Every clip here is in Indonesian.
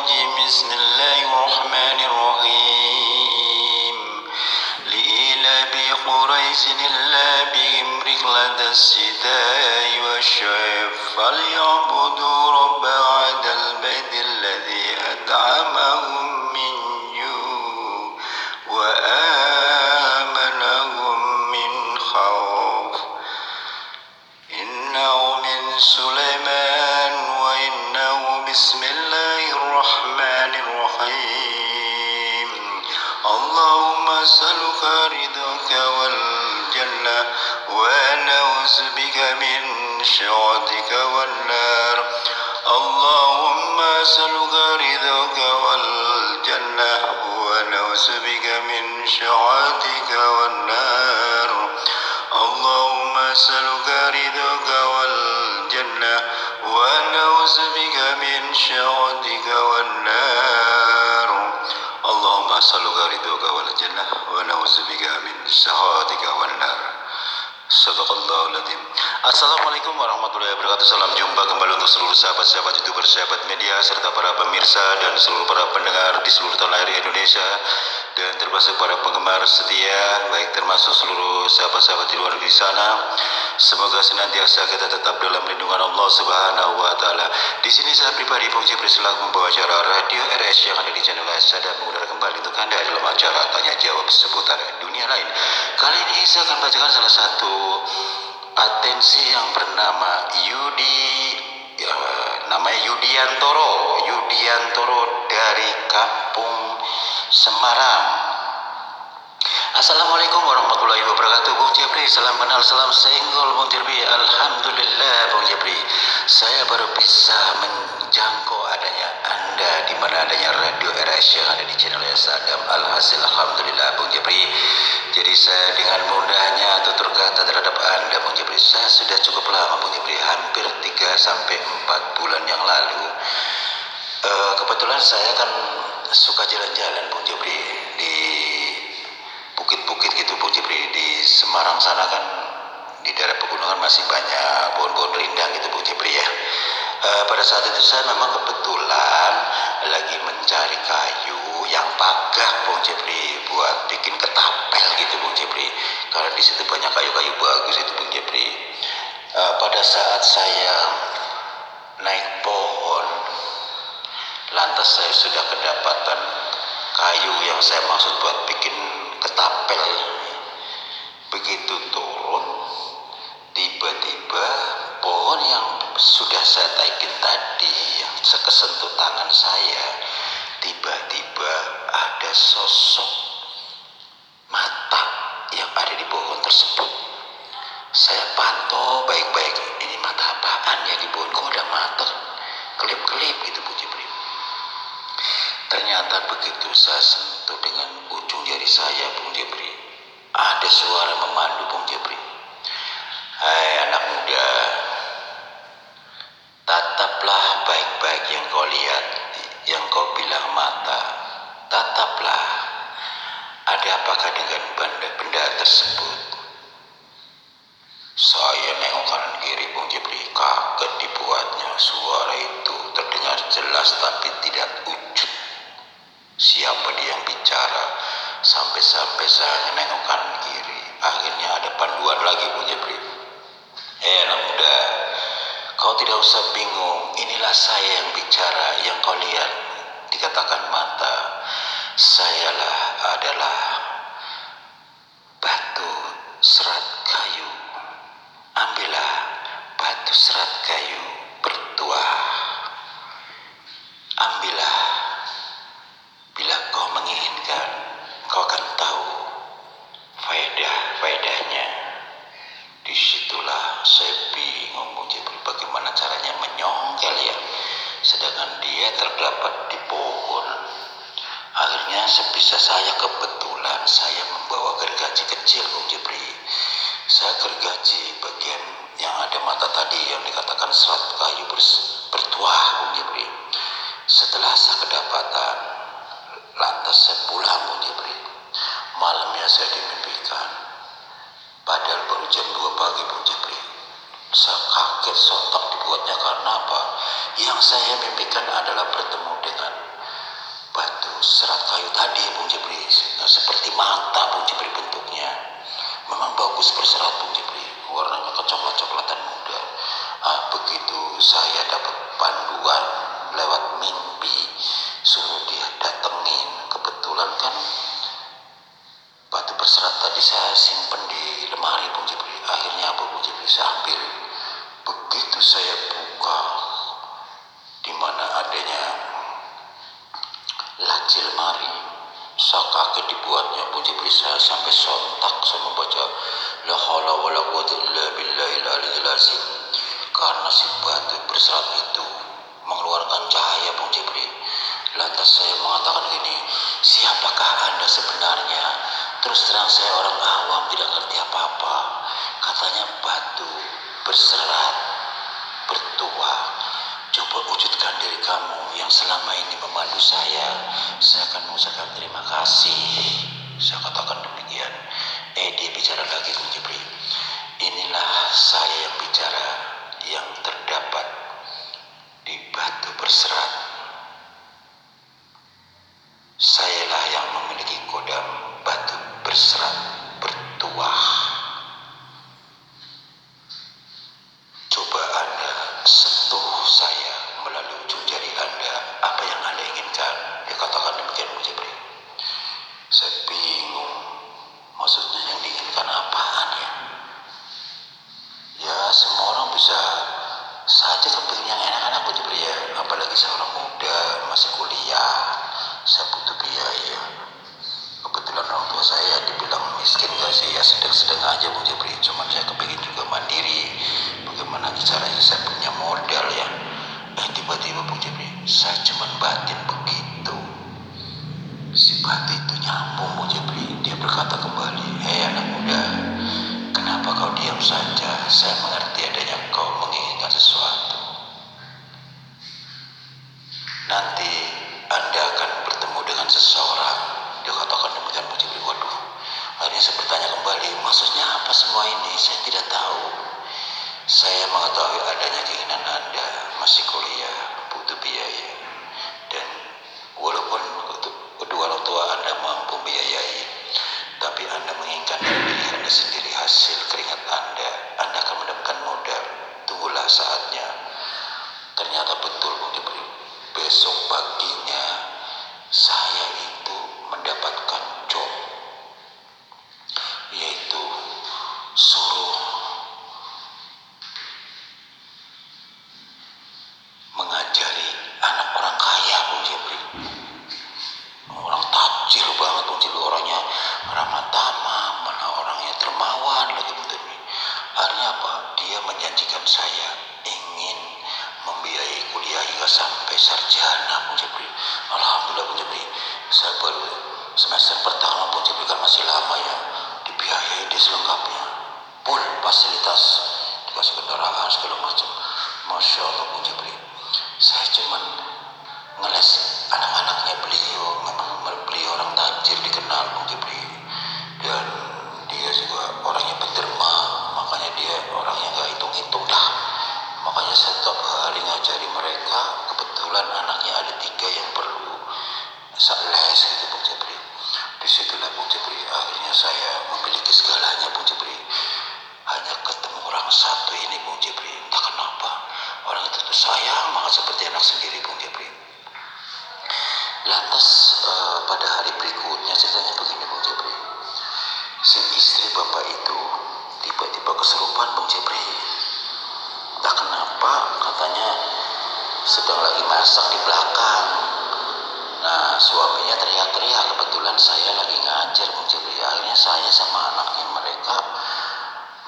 الرجيم بسم الله الرحمن الرحيم لإيلاف قريش إيلافهم رحلة الشتاء والصيف فليعبدوا رب هذا البيت الذي أطعمهم من جوع وآمنهم من خوف إنه من سليمان وإنه بسم الله الرحمن الرحيم اللهم أسألك رضاك والجنة ونعوذ بك من سخطك والنار اللهم أسألك رضاك والجنة ونعوذ بك من سخطك والنار اللهم أسألك رضاك والجنة ونعوذ بك من سخطك والنار اللهم أسألك رضاك والجنة ونعوذ بك من سخطك والنار. Sadaqallahul Adzim. Assalamualaikum warahmatullahi wabarakatuh. Salam jumpa kembali untuk seluruh sahabat-sahabat YouTuber, sahabat media, serta para pemirsa dan seluruh para pendengar di seluruh tanah air Indonesia, dan termasuk para penggemar setia, baik termasuk seluruh sahabat-sahabat di luar negeri sana. Semoga senantiasa kita tetap dalam lindungan Allah Subhanahu wa taala. Di sini saya pribadi Bung Jepri selaku membawa acara Radio RS yang ada di channel Sada mengudara kembali untuk Anda dalam acara tanya jawab seputar dunia lain. Kali ini saya akan bacakan salah satu atensi yang bernama namanya Yudiantoro dari Kampung Semarang. Assalamualaikum warahmatullahi wabarakatuh. Bung Jepri, salam kenal, salam senggol Bung Jepri. Alhamdulillah Bung Jepri, saya baru bisa menjangkau adanya Anda di mana adanya Radio RS yang ada di channel Sadam. Alhasil alhamdulillah Bung Jepri. Jadi saya dengan mudahnya tutur kata terhadap Anda Bung Jepri. Saya sudah cukup lama Bung Jepri, hampir 3 sampai 4 bulan yang lalu. Kebetulan saya kan suka jalan-jalan Bung Jepri di bukit-bukit gitu Bung Jepri. Di Semarang sana kan di daerah pegunungan masih banyak pohon-pohon rindang gitu Bung Jepri ya. Pada saat itu saya memang kebetulan lagi mencari kayu yang pagah Bung Jepri buat bikin ketapel gitu Bung Jepri, karena di situ banyak kayu-kayu bagus itu Bung Jepri. Pada saat saya naik pohon, lantas saya sudah kedapatan kayu yang saya maksud buat bikin ketapel. Begitu turun, tiba-tiba pohon yang sudah saya taikin tadi, yang sekesentuh tangan saya, tiba-tiba ada sosok mata yang ada di pohon tersebut. Saya pantau baik-baik, ini mata apaan ya di pohon, kok ada mata kelip-kelip gitu Bung Jepri. Ternyata begitu saya sentuh dengan ujung jari saya Bung Jepri, ada suara memandu Bung Jepri. Hai anak muda, tataplah baik-baik yang kau lihat, yang kau bilang mata. Tataplah, ada apakah dengan benda tersebut? Saya nengok kanan kiri Bung Jepri, kaget dibuatnya. Suara itu terdengar jelas tapi tidak ujuk. Siapa dia yang bicara? Sampai-sampai saya nengok kanan kiri. Akhirnya ada panduan lagi Bung Jepri. Anak muda, kau tidak usah bingung. Inilah saya yang bicara, yang kau lihat dikatakan mata. Sayalah adalah batu serat kayu. Ambillah batu serat kayu bertuah. Ambillah. Bila kau menginginkan, kau akan tahu faedahnya. Disitulah saya bingung Bung Jepri, bagaimana caranya menyongkel ya, sedangkan dia terdapat di pohon. Akhirnya sebisa saya, kebetulan saya membawa gergaji kecil Bung Jepri. Saya gergaji bagian yang ada mata tadi yang dikatakan serat kayu bertuah Bung Jepri. Setelah saya kedapatan, lantas saya pulang Bung Jepri. Malamnya saya dimimpikan, padahal baru jam 2 pagi Bung Jepri. Saya kaget sontak dibuatnya karena apa? Yang saya mimpikan adalah bertemu dengan serat kayu tadi Bung Jepri, seperti mata Bung Jepri bentuknya. Memang bagus berserat Bung Jepri, warnanya kecoklat-coklatan muda. Begitu saya dapat panduan lewat mimpi, suruh dia datengin. Kebetulan kan batu berserat tadi saya simpen di lemari Bung Jepri. Akhirnya apa Bung Jepri, saya ambil. Begitu saya buka, di mana adanya laci lemari, saya kaget dibuatnya Bung Jepri. Saya sampai sontak saya membaca la haula wala quwwata illa billahil aliyyil azim, karena si batu berserat itu mengeluarkan cahaya Bung Jepri. Lantas saya mengatakan gini, siapakah Anda sebenarnya? Terus terang saya orang awam, tidak ngerti apa-apa. Katanya batu berserat bertuah. Coba wujudkan diri kamu yang selama ini memandu saya akan mengucapkan terima kasih. Saya katakan demikian. Dia bicara lagi Bung Jepri. Inilah saya yang bicara, yang terdapat di batu berserat. Sayalah yang memiliki kodam batu berserat bertuah. Coba Anda sentuh saya melalui ujung jari Anda. Apa yang Anda inginkan? Dia katakan demikian Bung Jepri. Saya bingung, maksudnya yang diinginkan apaan ya? Ya semua orang bisa saja kepingin yang enak-enak Bung Jepri ya. Apalagi seorang muda masih kuliah, saya butuh biaya. Kebetulan orang tua saya dibilang miskin gak sih, ya sedang-sedang aja Bung Jepri. Cuman saya kepingin juga mandiri. Bagaimana caranya saya punya modal ya. Tiba-tiba Bung Jepri, saya cuman batin begitu. Si batu itu nyambung Bung Jepri. Dia berkata kembali, hei anak muda, kenapa kau diam saja? Saya mengerti adanya kau menginginkan sesuatu. Nanti Anda akan bertemu dengan seseorang. Dia katakan demikian Bung Jepri. Waduh, akhirnya saya bertanya kembali, maksudnya apa semua ini? Saya tidak tahu. Saya mengetahui adanya keinginan Anda masih kuliah, butuh biaya. Dan walaupun kedua orang tua Anda mampu biayai, tapi Anda menginginkan dari diri Anda sendiri hasil keringat Anda akan mendapatkan modal. Tunggulah saatnya. Ternyata betul Bung Jepri. Besok paginya saya itu mendapatkan job, yaitu suruh mengajari anak orang kaya Bung Jepri. Orang tajir banget Bung Jepri, orangnya ramah tamah, mana orangnya dermawan lagi Bung Jepri. Akhirnya apa? Dia menjanjikan saya ingin membiayai kuliah hingga sampai sarjana Bung Jepri. Alhamdulillah Bung Jepri. Saya baru semester pertama Bung Jepri, kan masih lama ya. Dibiayai dia selengkapnya, full fasilitas, dikasih kendaraan segala macam. Masya Allah Bung Jepri. Saya cuman ngeles anak-anaknya beliau. Memang beliau orang tajir dikenal Bung Jepri. Dan dia juga orangnya penderma, makanya dia orangnya gak hitung-hitung dah. Makanya saya setiap hari ngajari mereka. Kebetulan anaknya ada 3 yang perlu les gitu Bung Jepri. Disitulah Bung Jepri akhirnya saya memiliki segalanya Bung Jepri. Hanya ketemu orang satu ini Bung Jepri, entah kenapa orang itu tuh sayang banget seperti anak sendiri Bung Jepri. Lantas pada hari berikutnya ceritanya begini Bung Jepri. Si istri bapak itu tiba-tiba kesurupan Bung Jepri. Entah kenapa katanya sedang lagi masak di belakang. Nah suaminya teriak-teriak, kebetulan saya lagi ngajar Bung Jepri. Akhirnya saya sama anaknya mereka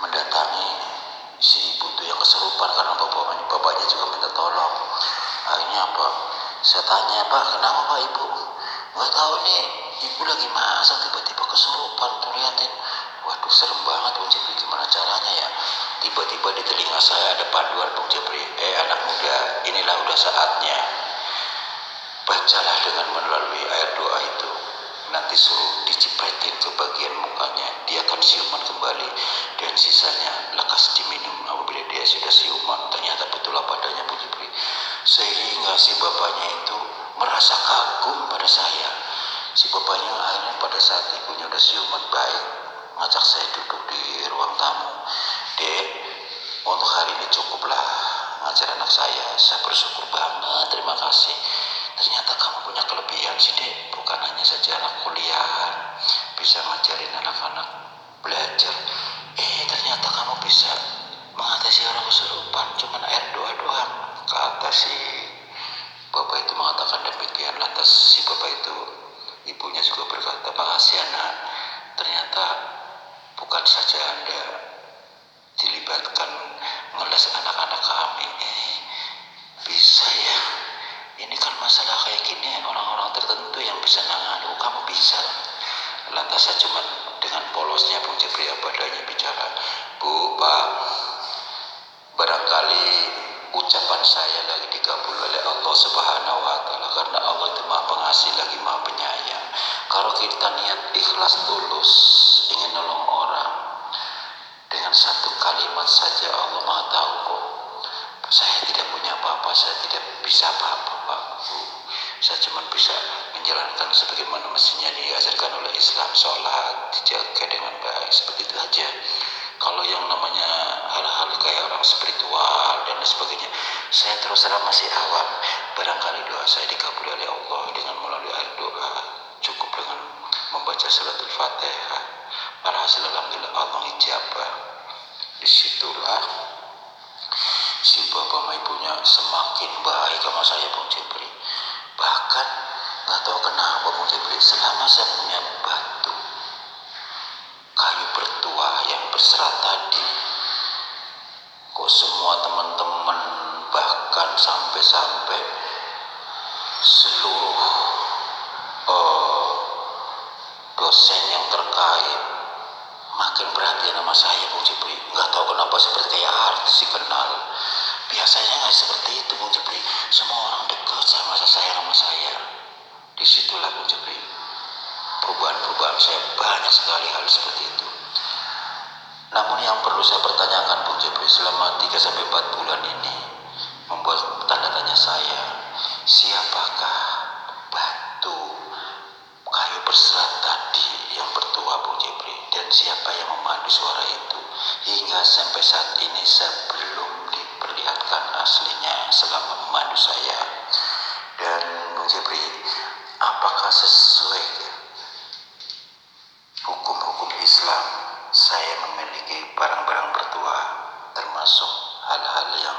mendatangi si ibu itu yang kesurupan karena bapaknya juga minta tolong. Akhirnya apa? Saya tanya, Pak, kenapa Pak Ibu? Nggak tahu nih, ibu lagi masak tiba-tiba kesurupan, tuh liatin. Waduh serem banget Bung Jepri, gimana caranya ya? Tiba-tiba di telinga saya ada panduan Bung Jepri. Anak muda, inilah udah saatnya. Bacalah dengan melalui air doa itu. Nanti suruh dicipretin ke bagian mukanya, dia akan siuman kembali. Dan sisanya lekas diminum apabila dia sudah siuman. Ternyata betul apa adanya Bung Jepri. Sehingga si bapaknya itu merasa kagum pada saya. Si bapaknya akhirnya pada saat ibunya udah siuman baik, ngajak saya duduk di ruang tamu. Dek, untuk hari ini cukuplah ngajar anak saya bersyukur banget, terima kasih. Ternyata kamu punya kelebihan sih dek, bukan hanya saja anak kuliahan, bisa ngajarin anak-anak belajar. Ternyata kamu bisa mengatasi orang kesurupan, cuman air doa doang, kata si bapak itu mengatakan demikian. Lantas si bapak itu, ibunya juga berkata, makasih anak, ternyata bukan saja Anda dilibatkan ngeles anak-anak kami, bisa ya, ini kan masalah kayak gini orang-orang tertentu yang bisa nangani, kamu bisa. Lantas saya cuma dengan polosnya Bung Jepri apa adanya bicara, Bu, Pak, barangkali ucapan saya lagi dikabul oleh Allah Subhanahu wa Ta'ala, karena Allah itu Maha Pengasih lagi Maha Penyayang. Kalau kita niat ikhlas tulus ingin nolong orang, dengan satu kalimat saja Allah Maha tahu kok. Saya tidak punya apa-apa, saya tidak bisa apa-apa Pak, Bu. Saya cuma bisa menjalankan sebagaimana mestinya diajarkan oleh Islam, sholat dijaga dengan baik, seperti itu aja. Kalau yang namanya hal-hal kayak orang spiritual dan sebagainya, saya terus terang masih awam. Barangkali doa saya dikabul oleh Allah dengan melalui air doa, cukup dengan membaca suratul Fatihah. Alhasil alhamdulillah Allah ijabah. Disitulah si bapak sama ibunya semakin baik sama saya Bung Jepri. Bahkan nggak tahu kenapa Bung Jepri, selama saya punya batu kayu bertuah yang berserat tadi, kok semua teman-teman bahkan sampai seluruh dosen yang terkait makin perhatian sama saya Bung Jepri. Nggak tahu kenapa seperti kayak artis dikenal. Biasanya nggak seperti itu Bung Jepri. Semua orang dekat sama saya sama saya. Disitulah Bung Jepri, perubahan saya banyak sekali hal seperti itu. Namun yang perlu saya pertanyakan Bung Jepri, selama 3-4 bulan ini membuat tanda tanya saya, siapakah batu kayu berserat tadi yang bertuah Bung Jepri, dan siapa yang memandu suara itu? Hingga sampai saat ini saya belum diperlihatkan aslinya selama memandu saya. Dan Bung Jepri, apakah sesuai hukum-hukum Islam saya memiliki barang-barang bertuah, termasuk hal-hal yang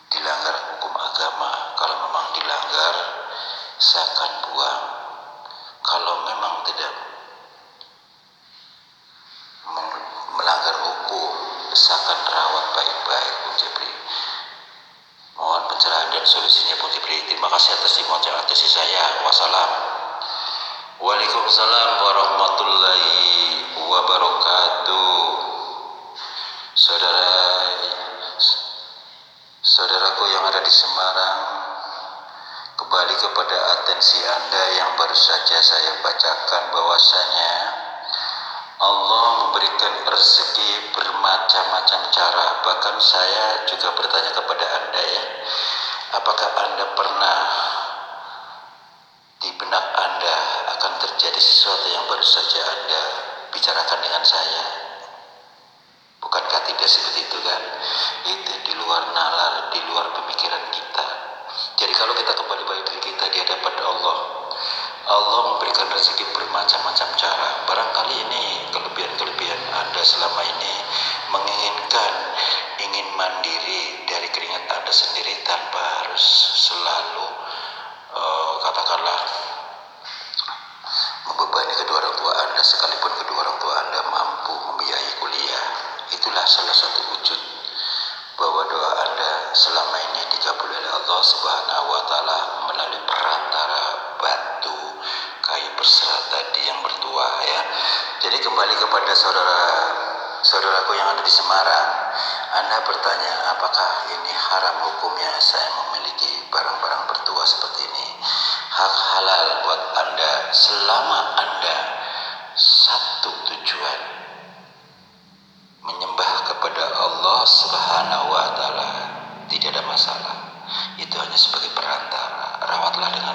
dilanggar hukum agama? Kalau memang dilanggar, saya akan buang. Kalau memang tidak melanggar hukum, saya akan rawat baik-baik Bung Jepri. Mohon pencerahan dan solusinya Bung Jepri. Terima kasih atas atensi saya. Wassalam. Waalaikumsalam warahmatullahi wabarakatuh. Saudaraku yang ada di Semarang, kembali kepada atensi Anda yang baru saja saya bacakan bahwasanya Allah memberikan rezeki bermacam-macam cara. Bahkan saya juga bertanya kepada Anda ya, apakah Anda pernah di benak Anda akan terjadi sesuatu yang baru saja Anda bicarakan dengan saya? Bukankah tidak seperti itu kan? Itu di luar nalar, di luar pemikiran kita. Jadi kalau kita kembali balik diri kita di hadapan Allah, Allah memberikan rezeki bermacam-macam cara. Barangkali ini kelebihan Anda selama ini menginginkan, ingin mandiri dari keringat Anda sendiri tanpa harus selalu katakanlah membebani kedua orang tua Anda, sekalipun kedua orang tua Anda mampu membiayai kuliah. Itulah salah satu wujud bahwa doa Anda selama ini dikabul oleh Allah Subhanahu wa Ta'ala melalui perantara batu kayu berserat tadi yang bertuah ya. Jadi kembali kepada saudaraku yang ada di Semarang, Anda bertanya apakah ini haram hukumnya saya memiliki barang-barang bertuah seperti ini? Hak halal buat Anda selama Anda satu tujuan, menyembah kepada Allah Subhanahu wa Ta'ala, tidak ada masalah. Itu hanya sebagai perantara. Rawatlah dengan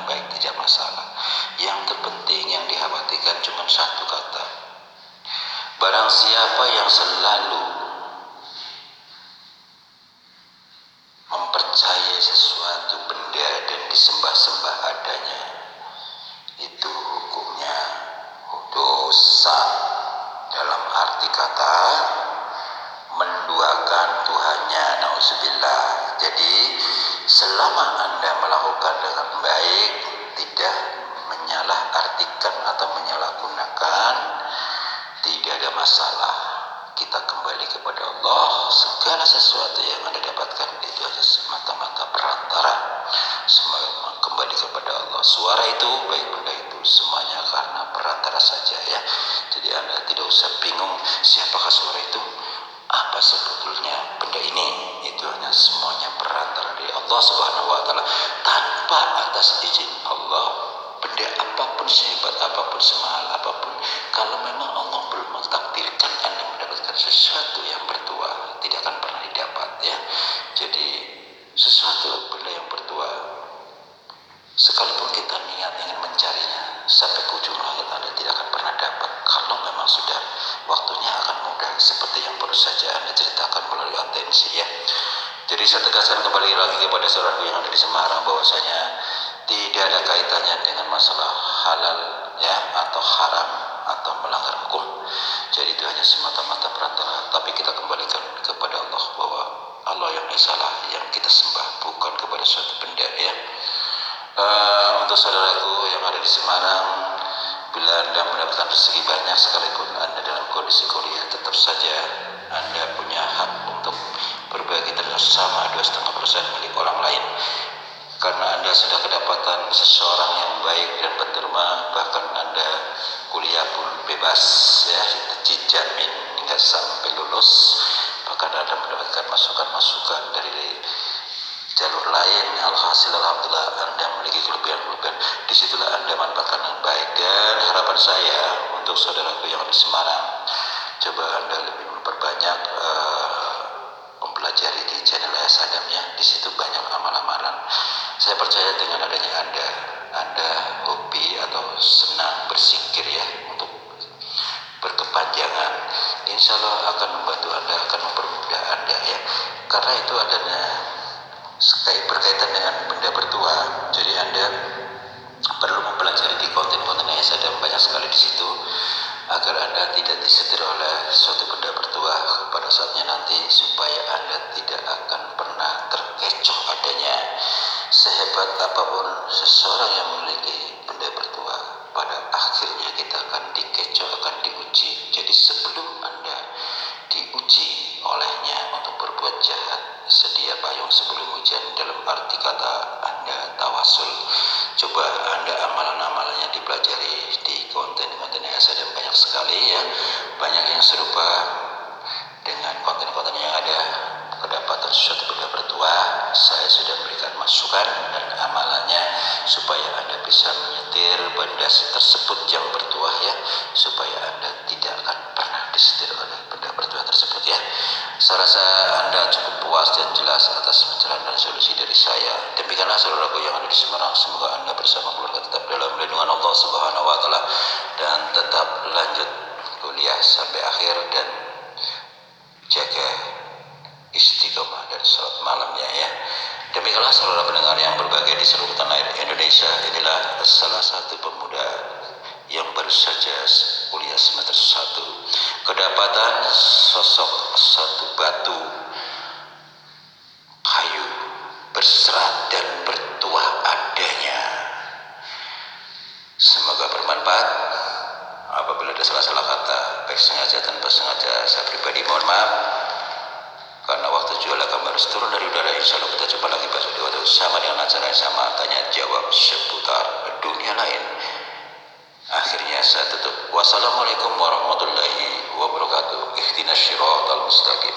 Barang siapa yang selalu mempercayai sesuatu benda dan disembah-sembah adanya, itu hukumnya dosa, dalam arti kata menduakan Tuhannya, nauzubillah. Jadi selama Anda melakukan dengan baik, tidak menyalahartikan atau menyalahgunakan, tidak ada masalah. Kita kembali kepada Allah. Segala sesuatu yang Anda dapatkan itu hanya semata-mata perantara. Semua kembali kepada Allah. Suara itu, baik benda itu, semuanya karena perantara saja ya. Jadi Anda tidak usah bingung siapakah suara itu, apa sebetulnya benda ini. Itu hanya semuanya perantara dari Allah Subhanahu wa taala. Tanpa atas izin Allah, benda apapun, sehebat apapun, semahal apapun, kalau memang Allah belum mentakdirkan Anda mendapatkan sesuatu yang bertuah, tidak akan pernah didapat ya. Jadi sesuatu benda yang bertuah, sekalipun kita niat ingin mencarinya sampai ke ujung langit, Anda tidak akan pernah dapat. Kalau memang sudah waktunya akan mudah, seperti yang baru saja Anda ceritakan melalui atensi ya. Jadi saya tegaskan kembali lagi kepada saudaraku yang ada di Semarang, bahwasanya tidak ada kaitannya dengan masalah halal ya, atau haram, atau melanggar hukum. Jadi itu hanya semata-mata perantara. Tapi kita kembalikan kepada Allah, bahwa Allah yang esalah yang kita sembah, bukan kepada suatu benda ya. Untuk saudaraku yang ada di Semarang, bila Anda mendapatkan rezeki banyak sekalipun Anda dalam kondisi kuliah, tetap saja Anda punya hak untuk berbagi terhadap sesama 2,5% milik orang lain. Karena Anda sudah kedapatan seseorang yang baik dan berderma, bahkan Anda kuliah pun bebas ya, dijamin hingga sampai lulus. Bahkan Anda mendapatkan masukan-masukan dari jalur lain. Alhasil alhamdulillah Anda memiliki kelebihan-kelebihan. Disitulah Anda manfaatkan yang baik. Dan harapan saya untuk saudaraku yang ada di Semarang, coba Anda lebih memperbanyak mempelajari di channel Ayah Sadam ya. Di situ banyak amal-amalan. Saya percaya dengan adanya Anda hobi atau senang bersikir ya, untuk berkepanjangan, insya Allah akan membantu Anda, akan mempermudah Anda ya. Karena itu adanya berkaitan dengan benda bertuah. Jadi Anda perlu mempelajari di konten-konten Ayah Sadam, banyak sekali di situ, agar Anda tidak disetir oleh suatu benda bertuah pada saatnya nanti, supaya Anda tidak akan pernah terkecoh adanya. Sehebat apapun seseorang yang memiliki benda bertuah, pada akhirnya kita akan dikecoh, akan diuji. Jadi sebelum Anda diuji olehnya untuk berbuat jahat, sedia payung sebelum hujan, dalam arti kata Anda tawasul. Coba Anda amalan-amalannya dipelajari di konten-konten Ayah Sadam, banyak sekali ya, banyak yang serupa dengan konten-konten yang ada. Kedapatan sesuatu benda bertuah, saya sudah berikan masukan dan amalannya, supaya Anda bisa menyetir benda tersebut yang bertuah ya, supaya Anda tidak akan pernah disetir oleh benda bertuah tersebut ya. Saya rasa Anda cukup puas dan jelas atas pencerahan dan solusi dari saya. Demikianlah saudaraku yang ada di Semarang, semoga Anda bersama keluarga tetap dalam lindungan Allah Subhanahu wa taala, dan tetap lanjut kuliah sampai akhir, dan jaga istiqomah dan salat malamnya ya. Demikianlah saudara pendengar yang berbahagia di seluruh tanah air Indonesia. Inilah salah satu pemuda yang baru saja kuliah semester 1, kedapatan sosok satu batu kayu berserat dan bertuah adanya. Semoga bermanfaat. Apabila ada salah-salah kata, baik sengaja tanpa sengaja, saya pribadi mohon maaf. Karena waktu jual kami harus turun dari udara. Insya Allah kita jumpa lagi besok di waktu sama dengan acara yang sama, tanya jawab seputar dunia lain. Akhirnya saya tutup. Wassalamualaikum warahmatullahi wabarakatuh. Ihdinas syiratal mustaqim.